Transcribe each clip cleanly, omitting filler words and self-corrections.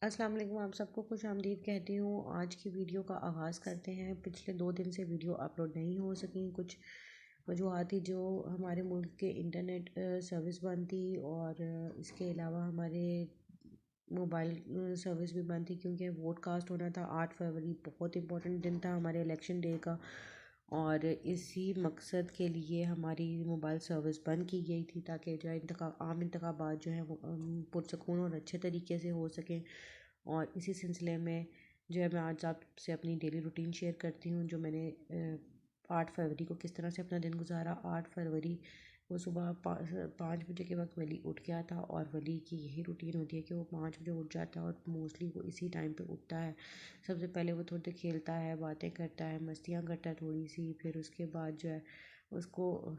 अस्सलाम वालेकुम। आप सबको खुश आमदीद कहती हूँ। आज की वीडियो का आगाज़ करते हैं। पिछले 2 दिन से वीडियो अपलोड नहीं हो सकी, कुछ वजूहत थी। जो हमारे मुल्क के इंटरनेट सर्विस बंद थी और इसके अलावा हमारे मोबाइल सर्विस भी बंद थी, क्योंकि वोट कास्ट होना था 8 फरवरी। बहुत इंपॉर्टेंट दिन था हमारे इलेक्शन डे का, और इसी मकसद के लिए हमारी मोबाइल सर्विस बंद की गई थी, ताकि जो है आम इंतखाबात जो हैं वो पुरसकून और अच्छे तरीके से हो सकें। और इसी सिलसिले में जो है मैं आज आपसे अपनी डेली रूटीन शेयर करती हूँ, जो मैंने 8 फरवरी को किस तरह से अपना दिन गुजारा। 8 फरवरी वो सुबह 5 बजे के वक्त वली उठ गया था, और वली की यही रूटीन होती है कि वो 5 बजे उठ जाता है और मोस्टली वो इसी टाइम पे उठता है। सबसे पहले वो थोड़ी देर खेलता है, बातें करता है, मस्तियाँ करता है थोड़ी सी। फिर उसके बाद जो है उसको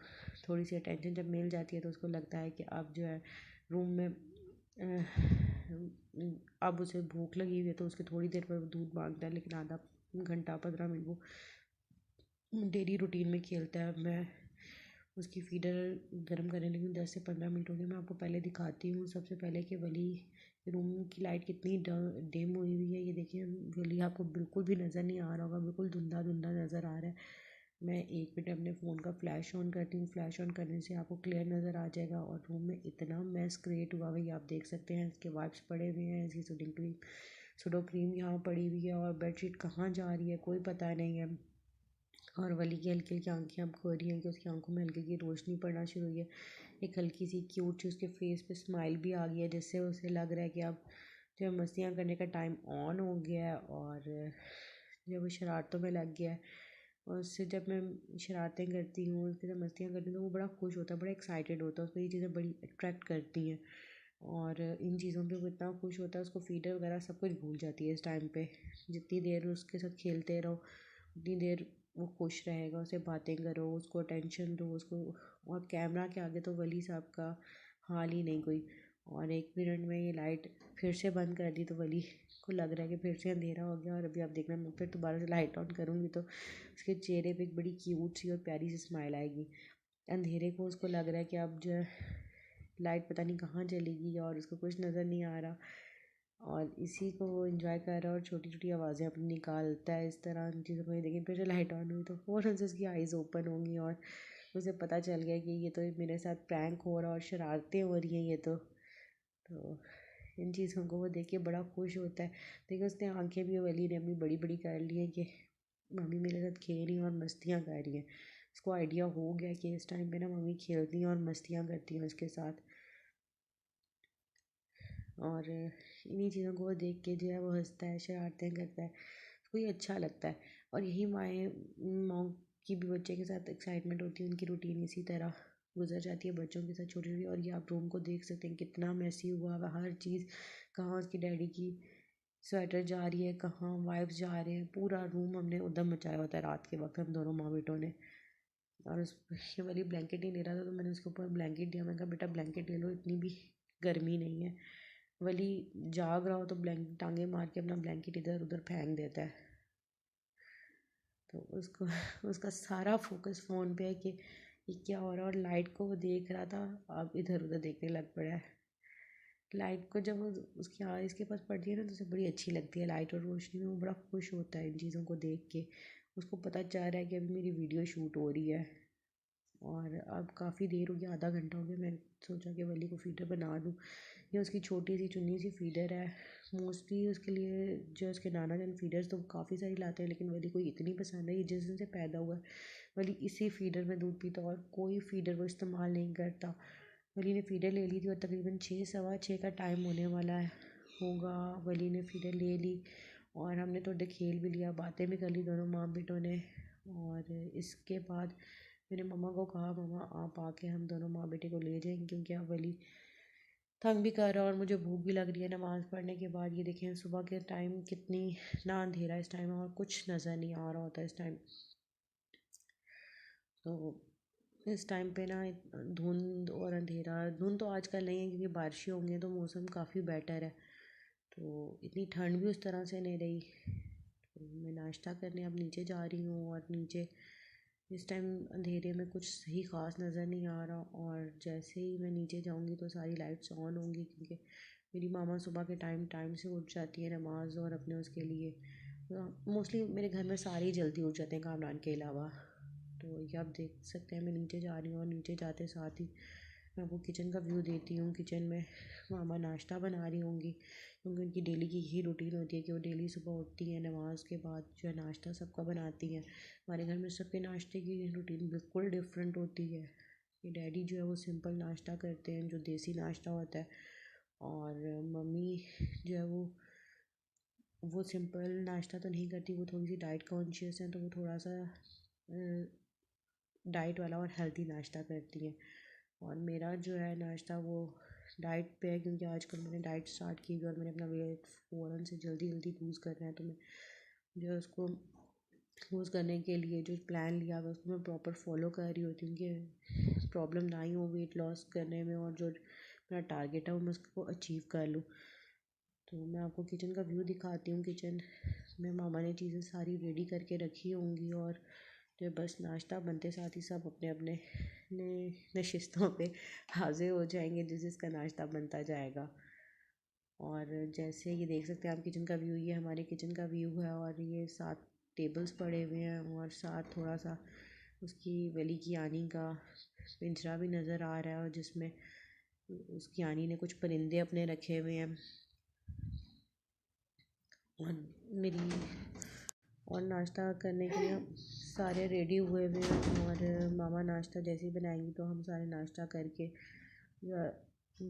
थोड़ी सी अटेंशन जब मिल जाती है तो उसको लगता है कि अब जो है रूम में अब उसे भूख लगी हुई है, तो उसके थोड़ी देर पर वो दूध मांगता है, लेकिन आधा घंटा 15 मिनट वो डेली रूटीन में खेलता है। मैं उसकी फीडर गर्म करने लगी हूँ। 10 से 15 मिनट हो गए। मैं आपको पहले दिखाती हूँ सबसे पहले कि वली रूम की लाइट कितनी डिम हुई हुई है। ये देखिए, वली आपको बिल्कुल भी नज़र नहीं आ रहा होगा, बिल्कुल धुंधला धुंधला नज़र आ रहा है। मैं 1 मिनट अपने फ़ोन का फ्लैश ऑन करती हूँ। फ्लैश ऑन करने से आपको क्लियर नज़र आ जाएगा। और रूम में इतना मैस क्रिएट हुआ हुआ, ये आप देख सकते हैं। इसके वाइप्स पड़े हुए हैं, इसकी सुडो क्रीम यहाँ पड़ी हुई है, और बेडशीट कहाँ जा रही है कोई पता नहीं है। और वली की हल्की हल्की आंखें अब खो रही हैं कि उसकी आंखों में हल्की हल्की रोशनी पड़ना शुरू हुई है। एक हल्की सी क्यूट सी उसके फेस पे स्माइल भी आ गई है, जिससे उसे लग रहा है कि अब जो है मस्तियाँ करने का टाइम ऑन हो गया है, और जब वो शरारतों में लग गया है। और उससे जब मैं शरारतें करती हूँ, उसके साथ मस्तियाँ करती हूँ, तो वो बड़ा खुश होता है, बड़ा एक्साइटेड होता है। उसको ये चीज़ें बड़ी अट्रैक्ट करती हैं, और इन चीज़ों पे वो इतना खुश होता है, उसको फीडर वगैरह सब कुछ भूल जाती है इस टाइम पे। जितनी देर उसके साथ खेलते रहो उतनी देर वो खुश रहेगा। उसे बातें करो, उसको अटेंशन दो उसको। और कैमरा के आगे तो वली साहब का हाल ही नहीं कोई। और 1 मिनट में ये लाइट फिर से बंद कर दी, तो वली को लग रहा है कि फिर से अंधेरा हो गया। और अभी आप देखना, मैं फिर दोबारा से लाइट ऑन करूँगी तो उसके चेहरे पे एक बड़ी क्यूट सी और प्यारी सी स्माइल आएगी। अंधेरे को उसको लग रहा है कि अब जो है लाइट पता नहीं कहाँ चलेगी, और उसको कुछ नज़र नहीं आ रहा, और इसी को वो इंजॉय कर रहा है और छोटी छोटी आवाज़ें अपनी निकालता है इस तरह इन चीज़ों को। लेकिन फिर जब लाइट ऑन हुई तो फ़ौरन से उसकी आइज़ ओपन होंगी, और उसे पता चल गया कि ये तो मेरे साथ प्रैंक हो रहा है और शरारतें हो रही हैं ये तो इन चीज़ों को वो देख के बड़ा खुश होता है। देखिए, उसने आंखें भी वली ने अपनी बड़ी बड़ी कर ली हैं कि मम्मी मेरे साथ खेल रही हैं और मस्तियाँ कर रही हैं। उसको आइडिया हो गया कि इस टाइम पे ना मम्मी खेलती हैं और मस्तियाँ करती हैं उसके साथ। और इन्हीं चीज़ों को वो देख के जो है वो हंसता है, शरारतें करता है, उसको ये अच्छा लगता है। और यही माँ की भी बच्चे के साथ एक्साइटमेंट होती है। उनकी रूटीन इसी तरह गुजर जाती है बच्चों के साथ छोटी छोटी। और ये आप रूम को देख सकते हैं कितना मैसी हुआ हुआ हर चीज़। कहाँ उसकी डैडी की स्वेटर जा रही है, कहाँ वाइप्स जा रहे हैं। पूरा रूम हमने उधम मचाया होता है रात के वक्त, हम दोनों माँ बेटों ने। और उस ये वाली ब्लैंकेट ही ले रहा था, तो मैंने उसके ऊपर ब्लैंकेट दिया। मैंने कहा बेटा ब्लैंकेट ले लो, इतनी भी गर्मी नहीं है। वली जाग रहा हो तो ब्लैंकेट टांगे मार के अपना ब्लैंकेट इधर उधर फेंक देता है। तो उसको उसका सारा फोकस फ़ोन पे है कि ये क्या हो रहा है। और लाइट को वो देख रहा था, अब इधर उधर देखने लग पड़ा है। लाइट को जब वो उसकी आइज़ के पास पड़ती है ना, तो उसे बड़ी अच्छी लगती है लाइट और रोशनी में। वो बड़ा खुश होता है इन चीज़ों को देख के। उसको पता चल रहा है कि अभी मेरी वीडियो शूट हो रही है। और अब काफ़ी देर हो गई, आधा घंटा हो गया। मैंने सोचा कि वली को फ़ीडर बना दूँ। ये उसकी छोटी सी चुन्नी सी फ़ीडर है। मोस्टली उसके लिए जो उसके नाना जान फ़ीडर्स तो काफ़ी सारी लाते हैं, लेकिन वली को इतनी पसंद है। ये जिस दिन से पैदा हुआ है वली इसी फ़ीडर में दूध पीता, और कोई फ़ीडर वो इस्तेमाल नहीं करता। वली ने फ़ीडर ले ली थी, और तकरीबन 6 सवा 6 का टाइम होने वाला है होगा। वली ने फ़ीडर ले ली, और हमने थोड़ी देर खेल भी लिया, बातें भी कर ली दोनों माँ बेटों ने। और इसके बाद मैंने मम्मा को कहा, मम्मा आप आके हम दोनों माँ बेटे को ले जाएंगे, क्योंकि अब वली तंग भी कर रहा है और मुझे भूख भी लग रही है नमाज़ पढ़ने के बाद। ये देखें सुबह के टाइम कितनी ना अंधेरा इस टाइम, और कुछ नज़र नहीं आ रहा होता इस टाइम। तो इस टाइम पे ना धुंध और अंधेरा, धुंध तो आजकल नहीं है क्योंकि बारिशें होंगी, तो मौसम काफ़ी बेटर है। तो इतनी ठंड भी उस तरह से नहीं रही। तो मैं नाश्ता करने अब नीचे जा रही हूँ, और नीचे इस टाइम अंधेरे में कुछ सही ख़ास नज़र नहीं आ रहा। और जैसे ही मैं नीचे जाऊँगी तो सारी लाइट्स ऑन होंगी, क्योंकि मेरी मामा सुबह के टाइम टाइम से उठ जाती है नमाज और अपने उसके लिए। मोस्टली मेरे घर में सारे ही जल्दी उठ जाते हैं कामरान के अलावा। तो ये आप देख सकते हैं मैं नीचे जा रही हूँ और नीचे जाते साथ ही मैं आपको किचन का व्यू देती हूँ। किचन में मामा नाश्ता बना रही होंगी क्योंकि उनकी डेली की यही रूटीन होती है कि वो डेली सुबह उठती हैं, नमाज के बाद जो है नाश्ता सबका बनाती हैं। हमारे घर में सबके नाश्ते की रूटीन बिल्कुल डिफरेंट होती है। कि डैडी जो है वो सिंपल नाश्ता करते हैं जो देसी नाश्ता होता है, और मम्मी जो है वो सिंपल नाश्ता तो नहीं करती, वो थोड़ी सी डाइट कॉन्शियस हैं, तो वो थोड़ा सा डाइट वाला और हेल्दी नाश्ता करती हैं। और मेरा जो है नाश्ता वो डाइट पे है क्योंकि आजकल मैंने डाइट स्टार्ट की हुई और मैंने अपना वेट फ़ौरन से जल्दी जल्दी लूज़ करना है। तो मैं जो है उसको लूज़ करने के लिए जो प्लान लिया हुआ है उसको मैं प्रॉपर फॉलो कर रही होती हूँ कि प्रॉब्लम ना ही हो वेट लॉस करने में, और जो मेरा टारगेट है वो मैं उसको अचीव कर लूँ। तो मैं आपको किचन का व्यू दिखाती हूँ। किचन में मामा ने चीज़ें सारी रेडी करके रखी होंगी और जो बस नाश्ता बनते साथ ही सब अपने अपने नशिस्तों पे हाजिर हो जाएंगे जिस जिसका नाश्ता बनता जाएगा। और जैसे ये देख सकते हैं आप किचन का व्यू, ये हमारे किचन का व्यू है और ये 7 टेबल्स पड़े हुए हैं और साथ थोड़ा सा उसकी वली की आनी का पिंजरा भी नज़र आ रहा है और जिसमें उसकी आनी ने कुछ परिंदे अपने रखे हुए हैं। और मेरी और नाश्ता करने के लिए सारे रेडी हुए हुए हैं और मामा नाश्ता जैसे ही बनाएंगी तो हम सारे नाश्ता करके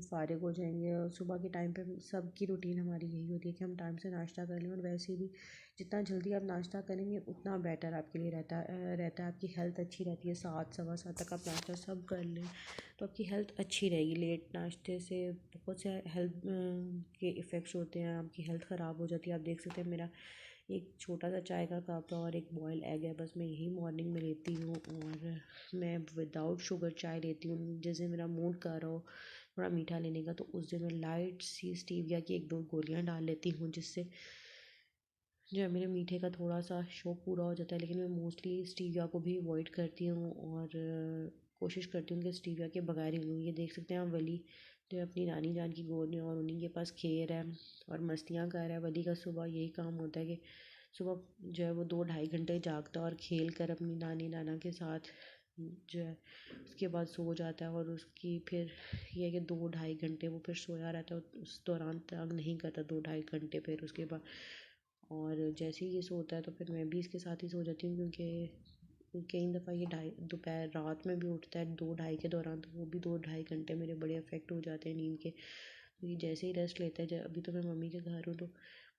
फारिग हो जाएंगे। और सुबह के टाइम पे सबकी रूटीन हमारी यही होती है कि हम टाइम से नाश्ता कर लें, और वैसे भी जितना जल्दी आप नाश्ता करेंगे उतना बेटर आपके लिए रहता है आपकी हेल्थ अच्छी रहती है। 7 सवा 7 तक आप नाश्ता सब कर लें तो आपकी हेल्थ अच्छी रहेगी। लेट नाश्ते से बहुत से हेल्थ के इफ़ेक्ट्स होते हैं, आपकी हेल्थ ख़राब हो जाती है। आप देख सकते हैं मेरा एक छोटा सा चाय का कप है और एक बॉयल एग है, बस मैं यही मॉर्निंग में लेती हूँ। और मैं विदाउट शुगर चाय लेती हूँ। जैसे मेरा मूड कर रहा हो थोड़ा मीठा लेने का तो उस दिन मैं लाइट सी स्टीविया की 1-2 गोलियाँ डाल लेती हूँ, जिससे जो है मेरे मीठे का थोड़ा सा शौक पूरा हो जाता है। लेकिन मैं मोस्टली स्टीविया को भी अवॉइड करती हूँ और कोशिश करती हूँ कि स्टीविया के बगैर ही लूँ। ये देख सकते हैं आप वली जो है अपनी नानी जान की गोद में और उन्हीं के पास खेल है और मस्तियाँ कर रहा है। वली का सुबह यही काम होता है कि सुबह जो है वो 2-2.5 घंटे जागता है और खेल कर अपनी नानी नाना के साथ जो है उसके बाद सो जाता है। और उसकी फिर ये है कि 2-2.5 घंटे वो फिर सोया रहता है, उस दौरान तंग नहीं करता 2-2.5 घंटे फिर उसके बाद। और जैसे ही ये सोता है तो फिर मैं भी इसके साथ ही सो जाती हूँ क्योंकि कई दफ़ा ये दोपहर रात में भी उठता है 2-2.5 के दौरान, तो वो भी 2-2.5 घंटे मेरे बड़े अफेक्ट हो जाते हैं नींद के। तो ये जैसे ही रेस्ट लेता है, अभी तो मैं मम्मी के घर हूँ तो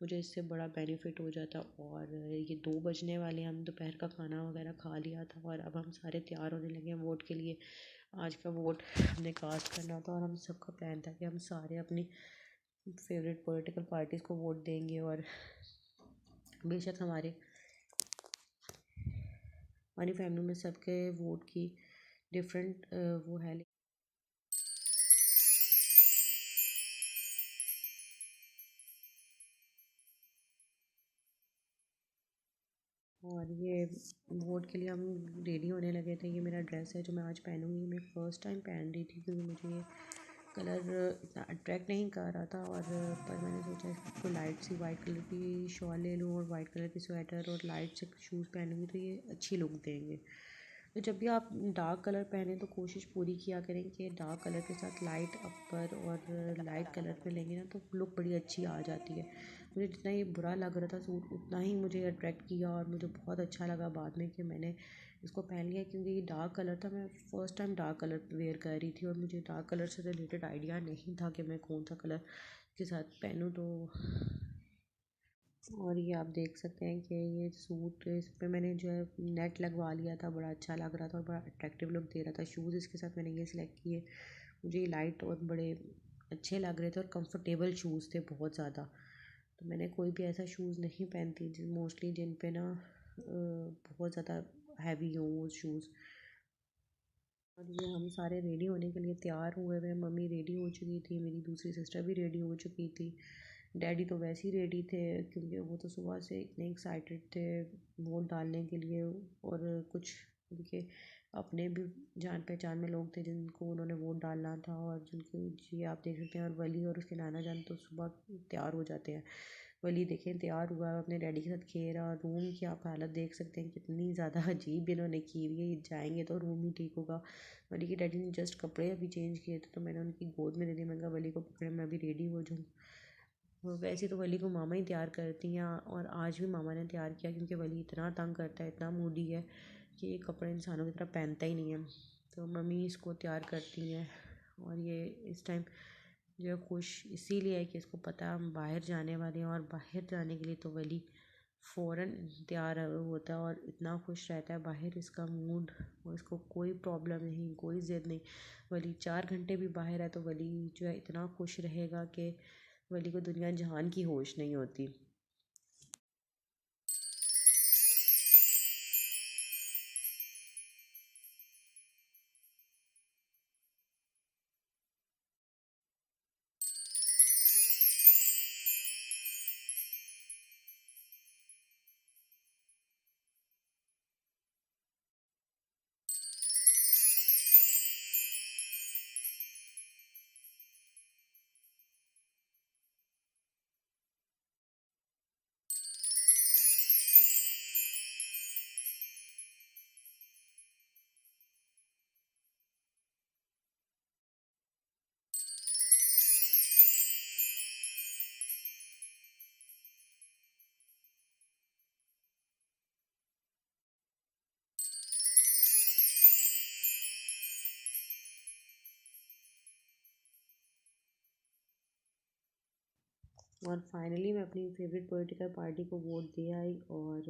मुझे इससे बड़ा बेनिफिट हो जाता। और ये 2 बजने वाले, हम दोपहर का खाना वगैरह खा लिया था और अब हम सारे तैयार होने लगे हैं वोट के लिए। आज का वोट हमने कास्ट करना था और हम सबका प्लान था कि हम सारे अपनी फेवरेट पॉलिटिकल पार्टीज़ को वोट देंगे। और बेशक हमारी फैमिली में सबके वोट की डिफरेंट वो है। और ये वोट के लिए हम रेडी होने लगे थे। ये मेरा ड्रेस है जो मैं आज पहनूंगी। मैं फ़र्स्ट टाइम पहन रही थी क्योंकि मुझे ये कलर इतना अट्रैक्ट नहीं कर रहा था, और पर मैंने सोचा इसको लाइट सी वाइट कलर की शॉल ले लूँ और वाइट कलर की स्वेटर और लाइट से शूज़ पहनूंगी तो ये अच्छी लुक देंगे। तो जब भी आप डार्क कलर पहने तो कोशिश पूरी किया करें कि डार्क कलर के साथ लाइट अपर और लाइट कलर पे लेंगे ना तो लुक बड़ी अच्छी आ जाती है। मुझे जितना ये बुरा लग रहा था सूट उतना ही मुझे अट्रैक्ट किया और मुझे बहुत अच्छा लगा बाद में कि मैंने इसको पहन लिया, क्योंकि ये डार्क कलर था। मैं first time dark colour wear कर रही थी और मुझे डार्क कलर से रिलेटेड आइडिया नहीं था कि मैं कौन सा कलर के साथ पहनूँ। तो और ये आप देख सकते हैं कि ये सूट इस पे मैंने जो है नेट लगवा लिया था, बड़ा अच्छा लग रहा था और बड़ा अट्रैक्टिव लुक दे रहा था। शूज़ इसके साथ मैंने ये सिलेक्ट किए, मुझे ये लाइट और बड़े अच्छे लग रहे थे और कंफर्टेबल शूज़ थे बहुत ज़्यादा। तो मैंने कोई भी ऐसा शूज़ नहीं पहनती मोस्टली जिन पे ना बहुत ज़्यादा हैवी हो वो शूज़। और ये हम सारे रेडी होने के लिए तैयार हुए हुए। मम्मी रेडी हो चुकी थी, मेरी दूसरी सिस्टर भी रेडी हो चुकी थी, डैडी तो वैसे ही रेडी थे क्योंकि वो तो सुबह से इतने एक्साइटेड थे वोट डालने के लिए। और कुछ उनके अपने भी जान पहचान में लोग थे जिनको उन्होंने वोट डालना था, और जिनकी जी आप देख सकते हैं। और वली और उसके नाना जान तो सुबह तैयार हो जाते हैं। वली देखें तैयार हुआ है, अपने डैडी के साथ खेल रहा, और रूम की आप हालत देख सकते हैं कितनी ज़्यादा अजीब इन्होंने की हुई है। ये जाएंगे तो रूम ही ठीक होगा। वली के डैडी ने जस्ट कपड़े अभी चेंज किए थे, तो मैंने उनकी गोद में दे दिया। मैंने कहा वली को पकड़े, मैं अभी रेडी हो जाऊँ। वैसे तो वली को मामा ही तैयार करती हैं, और आज भी मामा ने तैयार किया, क्योंकि वली इतना तंग करता है, इतना मूडी है कि ये कपड़े इंसानों की तरह पहनता ही नहीं है। तो मम्मी इसको तैयार करती हैं। और ये इस टाइम जो है खुश इसीलिए है कि इसको पता है हम बाहर जाने वाले हैं, और बाहर जाने के लिए तो वली फ़ौरन तैयार होता है और इतना खुश रहता है। बाहर इसका मूड, और इसको कोई प्रॉब्लम नहीं, कोई ज़िद नहीं। वली 4 घंटे भी बाहर है तो वली जो है इतना खुश रहेगा कि वली को दुनिया जहान की होश नहीं होती। और फाइनली मैं अपनी फेवरेट पॉलिटिकल पार्टी को वोट दे आई। और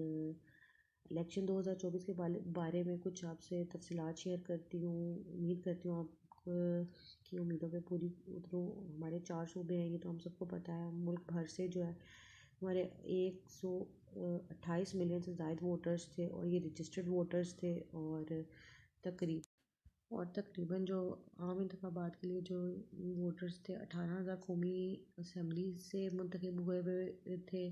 इलेक्शन 2024 के बारे में कुछ आपसे तफसीलात शेयर करती हूँ। उम्मीद करती हूँ आप की उम्मीदों पे पूरी उतरूँ। हमारे 4 सूबे हैं, ये तो हम सबको पता है। मुल्क भर से जो है हमारे 128 मिलियन से ज़ायद वोटर्स थे, और ये रजिस्टर्ड वोटर्स थे। तकरीब तकरीबन जो आम इंतखाबात के लिए जो वोटर्स थे, 18,000 कौमी असम्बली से मुंतखब हुए हुए थे।